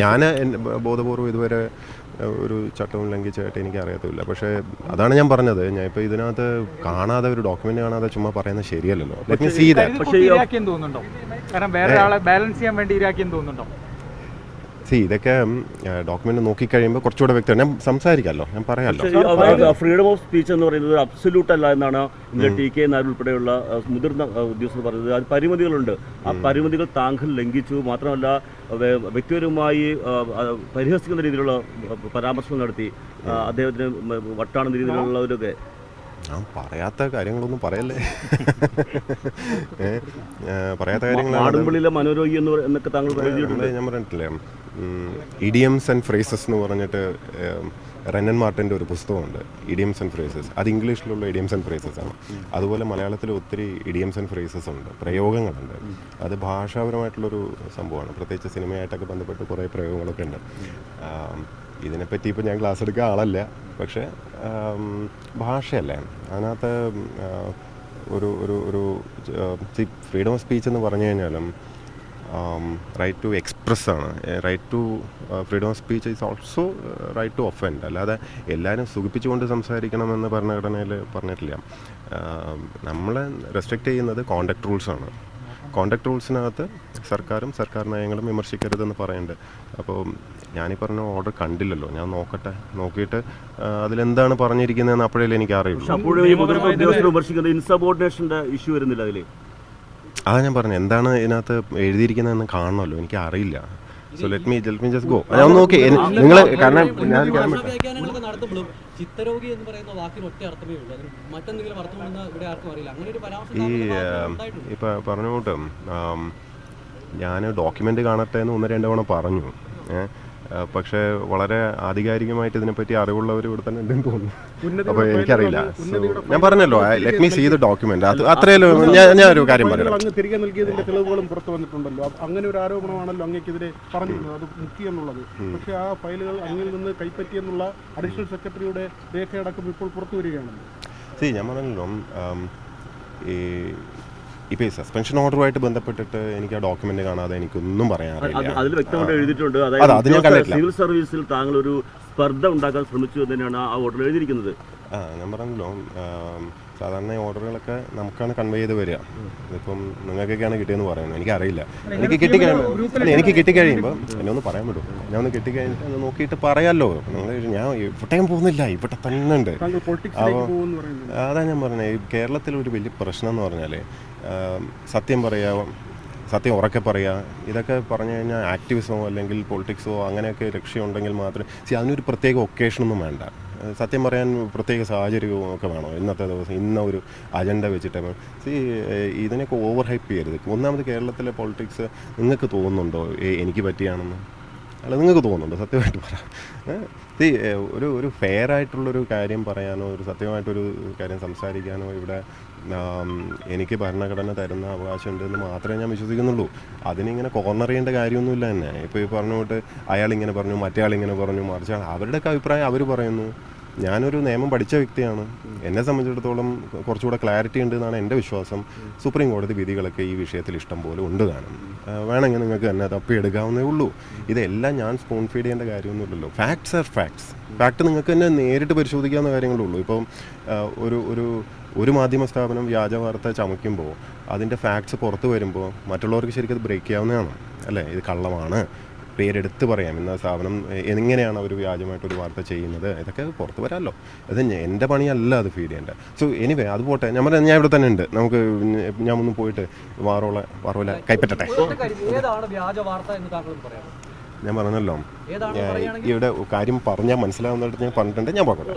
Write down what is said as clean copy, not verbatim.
ഞാൻ ബോധപൂർവ്വം ഇതുവരെ ഒരു ചട്ടവും ലംഘിച്ചായിട്ട് എനിക്ക് അറിയത്തില്ല. പക്ഷേ അതാണ് ഞാൻ പറഞ്ഞത്, ഞാൻ ഇപ്പോൾ ഇതിനകത്ത് കാണാതെ ഒരു ഡോക്യുമെന്റ് കാണാതെ ചുമ്മാ പറയുന്നത് ശരിയല്ലല്ലോ. Let me see that. പക്ഷേ തോന്നുന്നുണ്ടോ? കാരണം വേറെ ആളെ ബാലൻസ് ചെയ്യാൻ വേണ്ടി ഇരാക്കിയെന്ന് തോന്നുന്നുണ്ടോ? ഇതൊക്കെ ഡോക്യുമെന്റ് നോക്കിക്കഴിയുമ്പോൾ കുറച്ചുകൂടെ വ്യക്തം ഞാൻ സംസാരിക്കാമല്ലോ, ഞാൻ പറയാമല്ലോ. ഫ്രീഡം ഓഫ് സ്പീച്ച് എന്ന് പറയുന്നത് അബ്സല്യൂട്ട് അല്ല എന്നാണ് ഇന്നലെ ടി.കെ. നായർ ഉൾപ്പെടെയുള്ള മുതിർന്ന ഉദ്യോഗസ്ഥർ പറയുന്നത്. അത് പരിമിതികളുണ്ട്. ആ പരിമിതികൾ താങ്കൾ ലംഘിച്ചു. മാത്രമല്ല വ്യക്തിപരമായി പരിഹസിക്കുന്ന രീതിയിലുള്ള പരാമർശങ്ങൾ നടത്തി. അദ്ദേഹത്തിന് വട്ടാണെന്ന രീതിയിലുള്ളവരൊക്കെ. ഞാൻ പറയാത്ത കാര്യങ്ങളൊന്നും പറയല്ലേ. പറയാത്ത കാര്യങ്ങൾ മനോരോഗി എന്നൊക്കെ താങ്കൾ ഞാൻ പറഞ്ഞിട്ടില്ലേ, ഇഡിയംസ് ആൻഡ് ഫ്രേസസ് എന്ന് പറഞ്ഞിട്ട് റെന്നൻ മാർട്ടിൻ്റെ ഒരു പുസ്തകമുണ്ട്, ഇഡിയംസ് ആൻഡ് ഫ്രേസസ്. അത് ഇംഗ്ലീഷിലുള്ള ഇഡിയംസ് ആൻഡ് ഫ്രേസസ് ആണ്. അതുപോലെ മലയാളത്തിൽ ഒത്തിരി ഇഡിയംസ് ആൻഡ് ഫ്രേസസ് ഉണ്ട്, പ്രയോഗങ്ങളുണ്ട്. അത് ഭാഷാപരമായിട്ടുള്ളൊരു സംഭവമാണ്. പ്രത്യേകിച്ച് സിനിമയായിട്ടൊക്കെ ബന്ധപ്പെട്ട് കുറേ പ്രയോഗങ്ങളൊക്കെ ഉണ്ട്. ഇതിനെപ്പറ്റി ഇപ്പോൾ ഞാൻ ക്ലാസ് എടുക്കുക ആളല്ല, പക്ഷേ ഭാഷയല്ലേ അതിനകത്ത് ഒരു ഒരു ഒരു ഫ്രീഡം ഓഫ് സ്പീച്ച് എന്ന് പറഞ്ഞു കഴിഞ്ഞാലും റൈറ്റ് ടു എക്സ്പ്രസ് ആണ്. Right to freedom of speech is also right to offend. അല്ലാതെ എല്ലാവരും സുഖിപ്പിച്ചുകൊണ്ട് സംസാരിക്കണമെന്ന് ഭരണഘടനയിൽ പറഞ്ഞിട്ടില്ല. നമ്മളെ റെസ്ട്രിക്റ്റ് ചെയ്യുന്നത് കോണ്ടക്ട് റൂൾസാണ്. കോണ്ടക്ട് റൂൾസിനകത്ത് സർക്കാരും സർക്കാർ നയങ്ങളും വിമർശിക്കരുതെന്ന് പറയുന്നുണ്ട്. അപ്പോൾ ഞാനീ പറഞ്ഞ ഓർഡർ കണ്ടില്ലല്ലോ, ഞാൻ നോക്കട്ടെ, നോക്കിയിട്ട് അതിലെന്താണ് പറഞ്ഞിരിക്കുന്നതെന്ന് അപ്പോഴേ എനിക്ക് അറിയുള്ളൂ. അതാ ഞാൻ പറഞ്ഞു, എന്താണ് ഇതിനകത്ത് എഴുതിയിരിക്കുന്നതെന്ന് കാണണമല്ലോ, എനിക്ക് അറിയില്ല. So let me just go. ഞാൻ നോക്കി നിങ്ങൾ, കാരണം ഞാൻ ചിത്തരോഗി എന്ന് പറയുന്ന വാക്കിന് ഒറ്റ അർത്ഥമേ ഉള്ളൂ, അതിന് മറ്റെന്തെങ്കിലും അർത്ഥമുണ്ടെന്ന് ഇവിടെ ആർക്കും അറിയില്ല. അങ്ങനെ ഒരു പരാമർശം ഇപ്പം പറഞ്ഞോട്ട് ഞാൻ ഡോക്യുമെൻ്റ് കാണട്ടെ എന്ന് 1-2 തവണ പറഞ്ഞു. പക്ഷേ വളരെ ആധികാരികമായിട്ട് ഇതിനെപ്പറ്റി അറിവുള്ളവർ ഇവിടെ തന്നെ ഉണ്ടെന്ന് തോന്നുന്നു. അപ്പോൾ എനിക്കറിയില്ല. ഞാൻ പറഞ്ഞല്ലോ, let me see the document. അത് അത്രയല്ലോ. ഞാൻ ഒരു കാര്യം പറയാം. അങ്ങ് തിരികെ നൽകിയതിന്റെ തെളിവുകളും പുറത്തു വന്നിട്ടുണ്ടല്ലോ. അങ്ങനെ ഒരു ആരോപണമാണല്ലോ അങ്ങേക്കെതിരെ പറഞ്ഞിരുന്നത്, അത് മുഖ്യമെന്നുള്ളത്. പക്ഷേ ആ ഫയലുകൾ അങ്ങിൽ നിന്ന് കൈപ്പറ്റിയെന്നുള്ള അഡീഷണൽ സെക്രട്ടറിയുടെ രേഖയടക്കം ഇപ്പോൾ പുറത്തു വരികയാണല്ലോ. ഞാൻ പറഞ്ഞല്ലോ, ഈ ഇപ്പോൾ ഈ സസ്പെൻഷൻ ഓർഡറുമായിട്ട് ബന്ധപ്പെട്ടിട്ട് എനിക്ക് ആ ഡോക്യുമെന്റ് കാണാതെ എനിക്കൊന്നും പറയാൻ അറിയില്ല. അതിൽ വ്യക്തമായിട്ട് എഴുതിയിട്ടുണ്ട്, അതായത് സിവിൽ സർവീസിൽ താങ്കൾ ഒരു സ്പർദ്ധ ഉണ്ടാക്കാൻ ശ്രമിച്ചു എന്ന് തന്നെയാണ് ആ ഓർഡർ എഴുതിയിരിക്കുന്നത്. ഞാൻ പറഞ്ഞല്ലോ, സാധാരണ ഓർഡറുകളൊക്കെ നമുക്കാണ് കൺവേ ചെയ്ത് വരിക. ഇതിപ്പം നിങ്ങൾക്കൊക്കെയാണ് കിട്ടിയെന്ന് പറയുന്നത്, എനിക്കറിയില്ല. എനിക്ക് കിട്ടിക്കഴിയുമ്പോൾ എന്നെ ഒന്ന് പറയാൻ പറ്റും. ഞാൻ ഒന്ന് കിട്ടിക്കഴിഞ്ഞിട്ട് നോക്കിയിട്ട് പറയാമല്ലോ. ഞാൻ ഇവിടെയും പോകുന്നില്ല, ഇവിടെ തന്നെ ഉണ്ട്. അപ്പോൾ അതാ ഞാൻ പറഞ്ഞത്, കേരളത്തിൽ ഒരു വലിയ പ്രശ്നം എന്ന് പറഞ്ഞാൽ സത്യം പറയുക, സത്യം ഉറക്കെ പറയുക, ഇതൊക്കെ പറഞ്ഞു കഴിഞ്ഞാൽ ആക്ടിവിസമോ അല്ലെങ്കിൽ പൊളിറ്റിക്സോ അങ്ങനെയൊക്കെ ലക്ഷ്യമുണ്ടെങ്കിൽ മാത്രമേ അതിനൊരു പ്രത്യേക ഒക്കേഷനൊന്നും വേണ്ട. സത്യം പറയാൻ പ്രത്യേക സാഹചര്യവും ഒക്കെ വേണോ ഇന്നത്തെ ദിവസം, ഇന്ന ഒരു അജണ്ട വെച്ചിട്ട് ഇതിനൊക്കെ ഓവർ ഹൈപ്പ് ചെയ്യരുത്. ഒന്നാമത് കേരളത്തിലെ പൊളിറ്റിക്സ് നിങ്ങൾക്ക് തോന്നുന്നുണ്ടോ എനിക്ക് പറ്റിയാണെന്ന്? അല്ല, നിങ്ങൾക്ക് തോന്നുന്നുണ്ടോ? സത്യമായിട്ട് പറ. ഒരു ഫെയർ ആയിട്ടുള്ളൊരു കാര്യം പറയാനോ ഒരു സത്യമായിട്ടൊരു കാര്യം സംസാരിക്കാനോ ഇവിടെ എനിക്ക് ഭരണഘടന തരുന്ന അവകാശമുണ്ടെന്ന് മാത്രമേ ഞാൻ വിശ്വസിക്കുന്നുള്ളൂ. അതിനിങ്ങനെ കോർണർ ചെയ്യേണ്ട കാര്യമൊന്നുമില്ല തന്നെ. ഇപ്പോൾ ഈ പറഞ്ഞുകൊണ്ട് അയാളിങ്ങനെ പറഞ്ഞു, മറ്റേ ആളിങ്ങനെ പറഞ്ഞു, മറിച്ച് അവരുടെയൊക്കെ അഭിപ്രായം അവർ പറയുന്നു. ഞാനൊരു നിയമം പഠിച്ച വ്യക്തിയാണ്. എന്നെ സംബന്ധിച്ചിടത്തോളം കുറച്ചുകൂടെ ക്ലാരിറ്റി ഉണ്ട് എന്നാണ് എൻ്റെ വിശ്വാസം. സുപ്രീം കോടതി വിധികളൊക്കെ ഈ വിഷയത്തിൽ ഇഷ്ടം പോലെ ഉണ്ട് കാണും. വേണമെങ്കിൽ നിങ്ങൾക്ക് തന്നെ തപ്പിയെടുക്കാവുന്നേ ഉള്ളൂ. ഇതെല്ലാം ഞാൻ സ്പൂൺ ഫീഡ് ചെയ്യേണ്ട കാര്യമൊന്നുമില്ലല്ലോ. Facts are facts. ഫാക്ട് നിങ്ങൾക്ക് തന്നെ നേരിട്ട് പരിശോധിക്കാവുന്ന കാര്യങ്ങളേ ഉള്ളൂ. ഇപ്പം ഒരു മാധ്യമ സ്ഥാപനം വ്യാജ വാർത്ത ചമയ്ക്കുമ്പോൾ അതിൻ്റെ ഫാക്ട്സ് പുറത്ത് വരുമ്പോൾ മറ്റുള്ളവർക്ക് ശരിക്കും അത് ബ്രേക്ക് ചെയ്യാവുന്നതാണ് അല്ലേ? ഇത് കള്ളമാണ്, പേരെടുത്ത് പറയാം, ഇന്ന സ്ഥാപനം എങ്ങനെയാണ് അവർ വ്യാജമായിട്ടൊരു വാർത്ത ചെയ്യുന്നത്, ഇതൊക്കെ പുറത്ത് വരാമല്ലോ. അത് എൻ്റെ പണിയല്ല അത് ഫീഡ് ചെയ്യേണ്ടത്. സോ എനിവേ അത് പോട്ടെ. ഞാൻ ഇവിടെ തന്നെ ഉണ്ട്. നമുക്ക് ഞാൻ ഒന്ന് പോയിട്ട് വാറോല കൈപ്പറ്റട്ടെ. ഞാൻ പറഞ്ഞല്ലോ, ഇവിടെ കാര്യം പറഞ്ഞാൽ മനസ്സിലാവുന്നിടത്ത് ഞാൻ പറഞ്ഞിട്ടുണ്ട്. ഞാൻ പോകട്ടെ.